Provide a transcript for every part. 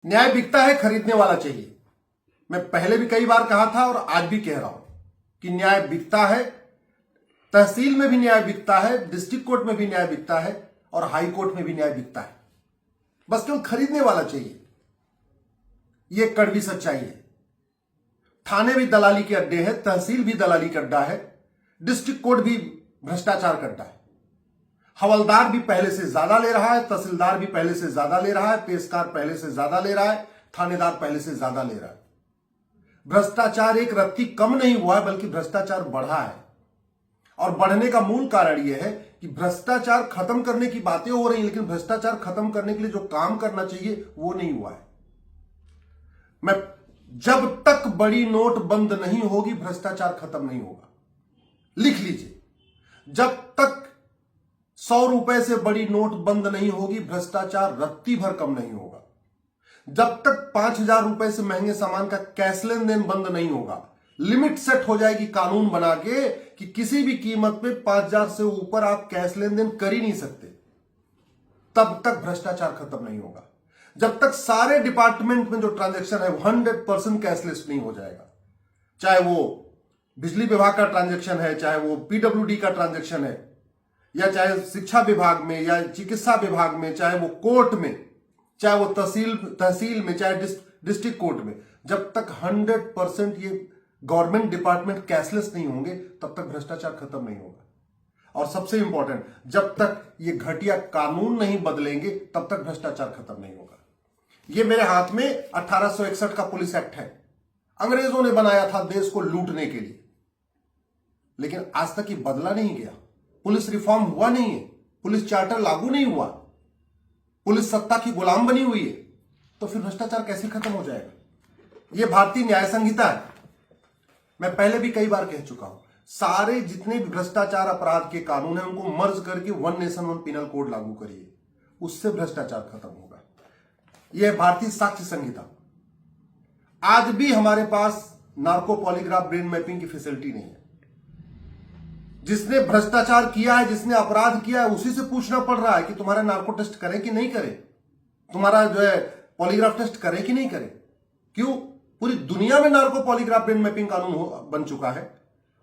न्याय बिकता है, खरीदने वाला चाहिए। मैं पहले भी कई बार कहा था और आज भी कह रहा हूं कि न्याय बिकता है। तहसील में भी न्याय बिकता है, डिस्ट्रिक्ट कोर्ट में भी न्याय बिकता है और हाई कोर्ट में भी न्याय बिकता है। बस केवल खरीदने वाला चाहिए। यह कड़वी सच्चाई है। थाने भी दलाली के अड्डे हैं, तहसील भी दलाली का अड्डा है, डिस्ट्रिक्ट कोर्ट भी भ्रष्टाचार का अड्डा है। हवलदार भी पहले से ज्यादा ले रहा है, तहसीलदार भी पहले से ज्यादा ले रहा है, पेशकार पहले से ज्यादा ले रहा है, थानेदार पहले से ज्यादा ले रहा है। भ्रष्टाचार एक रत्ती कम नहीं हुआ है, बल्कि भ्रष्टाचार बढ़ा है। और बढ़ने का मूल कारण यह है कि भ्रष्टाचार खत्म करने की बातें हो रही हैं, लेकिन भ्रष्टाचार खत्म करने के लिए जो काम करना चाहिए वो नहीं हुआ है। मैं जब तक बड़ी नोट बंद नहीं होगी, भ्रष्टाचार खत्म नहीं होगा। लिख लीजिए, जब तक 100 रुपए से बड़ी नोट बंद नहीं होगी, भ्रष्टाचार रत्ती भर कम नहीं होगा। जब तक 5,000 रुपए से महंगे सामान का कैश लेन देन बंद नहीं होगा, लिमिट सेट हो जाएगी कानून बना के कि किसी भी कीमत पे 5,000 से ऊपर आप कैश लेन देन कर ही नहीं सकते, तब तक भ्रष्टाचार खत्म नहीं होगा। जब तक सारे डिपार्टमेंट में जो ट्रांजैक्शन है 100% कैशलेस नहीं हो जाएगा, चाहे वो बिजली विभाग का ट्रांजैक्शन है, चाहे वो पीडब्ल्यूडी का ट्रांजैक्शन है, या चाहे शिक्षा विभाग में या चिकित्सा विभाग में, चाहे वो कोर्ट में, चाहे वो तहसील में, चाहे डिस्ट्रिक्ट कोर्ट में, जब तक 100% ये गवर्नमेंट डिपार्टमेंट कैशलेस नहीं होंगे, तब तक भ्रष्टाचार खत्म नहीं होगा। और सबसे इंपॉर्टेंट, जब तक ये घटिया कानून नहीं बदलेंगे, तब तक भ्रष्टाचार खत्म नहीं होगा। ये मेरे हाथ में 1861 का पुलिस एक्ट है। अंग्रेजों ने बनाया था देश को लूटने के लिए, लेकिन आज तक ये बदला नहीं गया। पुलिस रिफॉर्म हुआ नहीं है, पुलिस चार्टर लागू नहीं हुआ, पुलिस सत्ता की गुलाम बनी हुई है, तो फिर भ्रष्टाचार कैसे खत्म हो जाएगा? यह भारतीय न्याय संहिता है। मैं पहले भी कई बार कह चुका हूं, सारे जितने भी भ्रष्टाचार अपराध के कानून हैं उनको मर्ज करके one nation one penal code लागू करिए, उससे भ्रष्टाचार खत्म होगा। यह भारतीय साक्ष्य संहिता। आज भी हमारे पास नार्को पॉलीग्राफ ब्रेन मैपिंग की फैसिलिटी नहीं है। जिसने भ्रष्टाचार किया है, जिसने अपराध किया है, उसी से पूछना पड़ रहा है कि तुम्हारा नार्को टेस्ट करें कि नहीं करें, तुम्हारा जो है पॉलीग्राफ टेस्ट करें कि नहीं करें। क्यों? पूरी दुनिया में नार्को पॉलीग्राफ ब्रेन मैपिंग कानून बन चुका है।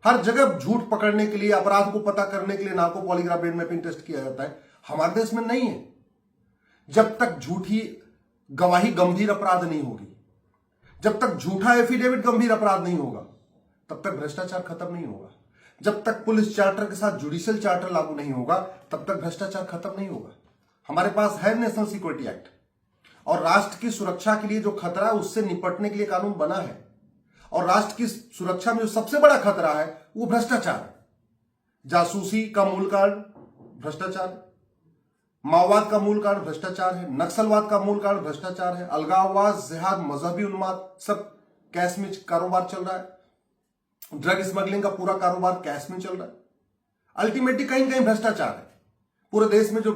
हर जगह झूठ पकड़ने के लिए, अपराध को पता करने के लिए narco polygraph brain mapping test किया जाता है। हमारे देश में नहीं है। जब तक झूठी गवाही गंभीर अपराध नहीं होगी, जब तक झूठा एफिडेविट गंभीर अपराध नहीं होगा, तब तक भ्रष्टाचार खत्म नहीं होगा। जब तक पुलिस चार्टर के साथ जुडिशियल चार्टर लागू नहीं होगा, तब तक भ्रष्टाचार खत्म नहीं होगा। हमारे पास है नेशनल सिक्योरिटी एक्ट, और राष्ट्र की सुरक्षा के लिए जो खतरा है उससे निपटने के लिए कानून बना है। और राष्ट्र की सुरक्षा में जो सबसे बड़ा खतरा है वो भ्रष्टाचार है। जासूसी का मूल कारण भ्रष्टाचार है, माओवाद का मूल कारण भ्रष्टाचार है, नक्सलवाद का मूल कारण भ्रष्टाचार है, अलगाववाद, जिहाद, मजहबी उन्माद, सब कैश में कारोबार चल रहा है। ड्रग स्मगलिंग का पूरा कारोबार कैश में चल रहा है। अल्टीमेटली कहीं ना कहीं भ्रष्टाचार है। पूरे देश में जो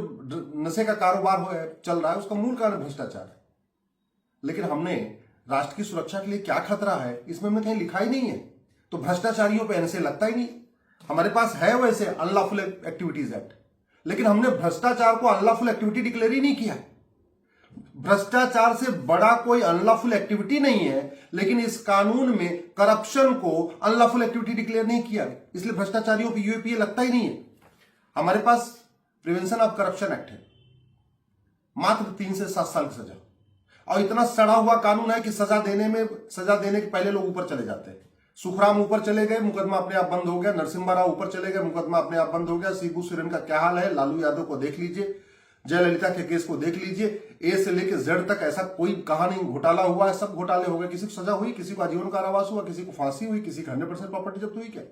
नशे का कारोबार चल रहा है उसका मूल कारण भ्रष्टाचार है। लेकिन हमने राष्ट्र की सुरक्षा के लिए क्या खतरा है इसमें हमने कहीं लिखा ही नहीं है, तो भ्रष्टाचारियों पे एनएसए लगता ही नहीं। हमारे पास है वैसे अनलॉफुल एक्टिविटीज एक्ट, लेकिन हमने भ्रष्टाचार को अनलॉफुल एक्टिविटी डिक्लेयर ही नहीं किया। भ्रष्टाचार से बड़ा कोई अनलॉफुल एक्टिविटी नहीं है, लेकिन इस कानून में करप्शन को अनलॉफुल एक्टिविटी डिक्लेयर नहीं किया, इसलिए भ्रष्टाचारियों पे यूएपीए लगता ही नहीं है। हमारे पास प्रिवेंशन ऑफ करप्शन एक्ट है, मात्र 3 से 7 साल की सजा, और इतना सड़ा हुआ कानून है कि सजा देने के पहले लोग ऊपर चले जाते हैं। सुखराम ऊपर चले गए, मुकदमा अपने आप बंद हो गया। नरसिम्हा राव ऊपर चले गए, मुकदमा अपने आप बंद हो गया। शिबू सोरेन का क्या हाल है, लालू यादव को देख लीजिए, जयललिता के केस को देख लीजिए, ए से लेकर जेड तक ऐसा कोई कहा नहीं घोटाला हुआ है, सब घोटाले हो गए। किसी को सजा हुई, किसी को आजीवन कारावास हुआ, किसी को फांसी हुई, किसी को 100% प्रॉपर्टी जब्त हुई। क्या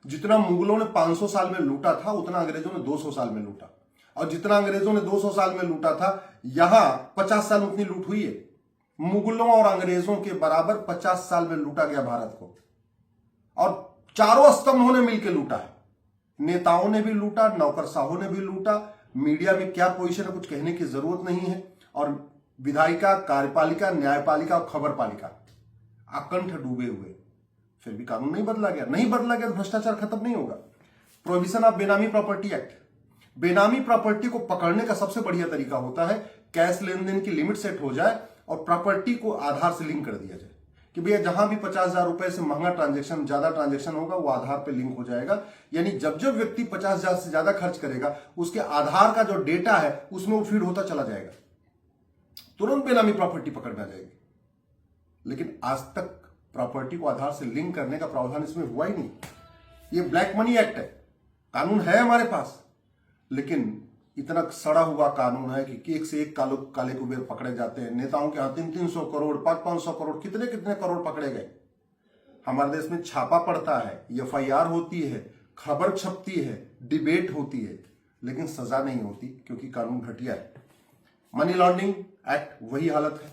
जितना मुगलों ने 500 साल में लूटा था, उतना अंग्रेजों ने 200 साल में लूटा, और जितना अंग्रेजों ने 200 साल में लूटा था, यहां 50 साल उतनी लूट हुई है। मुगलों और अंग्रेजों के बराबर 50 साल में लूटा गया भारत को, और चारों स्तंभों ने मिलकर लूटा है। नेताओं ने भी लूटा, नौकरशाहों ने भी लूटा, मीडिया में क्या पोजीशन है कुछ कहने की जरूरत नहीं है, और विधायिका, कार्यपालिका, न्यायपालिका और खबरपालिका अकंठ डूबे हुए, फिर भी कानून नहीं बदला गया। नहीं बदला गया तो भ्रष्टाचार खत्म नहीं होगा। प्रोहिबिशन ऑफ बेनामी प्रॉपर्टी एक्ट, बेनामी प्रॉपर्टी को पकड़ने का सबसे बढ़िया तरीका होता है कैश लेन देन की लिमिट सेट हो जाए और प्रॉपर्टी को आधार से लिंक कर दिया जाए कि भैया जहां भी 50,000 रुपए से महंगा ट्रांजेक्शन, ज्यादा ट्रांजेक्शन होगा वो आधार पे लिंक हो जाएगा। यानी जब जब व्यक्ति 50,000 से ज्यादा खर्च करेगा उसके आधार का जो डेटा है उसमें वो फीड होता चला जाएगा, तुरंत बेनामी प्रॉपर्टी पकड़ में आ जाएगी। लेकिन आज तक प्रॉपर्टी को आधार से लिंक करने का प्रावधान इसमें हुआ ही नहीं। ये ब्लैक मनी एक्ट है, कानून है हमारे पास, लेकिन इतना सड़ा हुआ कानून है कि एक से एक काले कुबेर पकड़े जाते हैं। नेताओं के यहाँ 300-300 करोड़, 500-500 करोड़, कितने कितने करोड़ पकड़े गए। हमारे देश में छापा पड़ता है, FIR होती है, खबर छपती है, डिबेट होती है, लेकिन सजा नहीं होती क्योंकि कानून घटिया है। मनी लॉन्ड्रिंग एक्ट वही हालत है।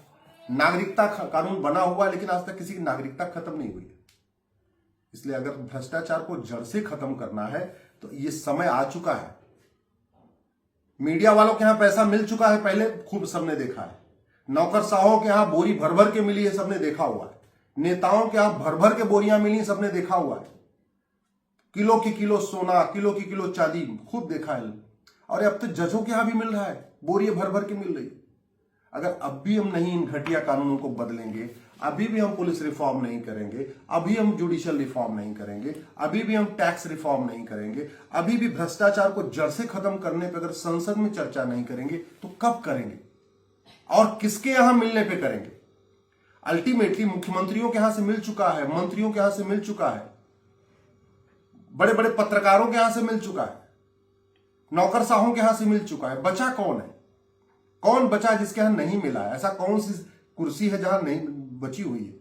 नागरिकता कानून बना हुआ है लेकिन आज तक किसी की नागरिकता खत्म नहीं हुई है। इसलिए अगर भ्रष्टाचार को जड़ से खत्म करना है तो ये समय आ चुका है। मीडिया वालों के यहां पैसा मिल चुका है, पहले खूब सबने देखा है। नौकरशाहों के यहां बोरी भर भर के मिली है, सबने देखा हुआ है। नेताओं के यहां भर भर के बोरियां मिली, सबने देखा हुआ है। किलो की किलो सोना, किलो की किलो चांदी खूब देखा है। और अब तो जजों के यहां भी मिल रहा है, बोरियां भर भर के मिल रही है। अगर अब भी हम नहीं इन घटिया कानूनों को बदलेंगे, अभी भी हम पुलिस रिफॉर्म नहीं करेंगे, अभी हम जुडिशियल रिफॉर्म नहीं करेंगे, अभी भी हम टैक्स रिफॉर्म नहीं करेंगे, अभी भी भ्रष्टाचार को जड़ से खत्म करने पर अगर संसद में चर्चा नहीं करेंगे तो कब करेंगे और किसके यहां मिलने पे करेंगे। अल्टीमेटली मुख्यमंत्रियों के यहां से मिल चुका है, मंत्रियों के यहां से मिल चुका है, बड़े बड़े पत्रकारों के यहां से मिल चुका है, नौकरशाहों के यहां से मिल चुका है। बचा कौन है? कौन बचा जिसके यहां नहीं मिला है? ऐसा कौन सी कुर्सी है जहां नहीं बची हुई है?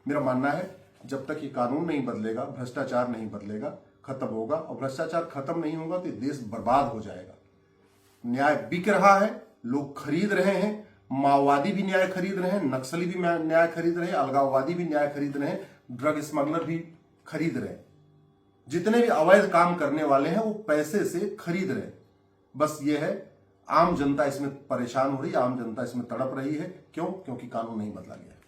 मेरा मानना है जब तक ये कानून नहीं बदलेगा, भ्रष्टाचार नहीं बदलेगा, खत्म होगा। और भ्रष्टाचार खत्म नहीं होगा तो देश बर्बाद हो जाएगा। न्याय बिक रहा है, लोग खरीद रहे हैं, माओवादी भी न्याय खरीद रहे हैं, नक्सली भी न्याय खरीद रहे हैं, अलगाववादी भी न्याय खरीद रहे हैं, ड्रग स्मगलर भी खरीद रहे हैं। जितने भी अवैध काम करने वाले हैं वो पैसे से खरीद रहे हैं। बस ये है, आम जनता इसमें परेशान हो रही है, आम जनता इसमें तड़प रही है। क्यों? क्योंकि कानून नहीं बदला गया है।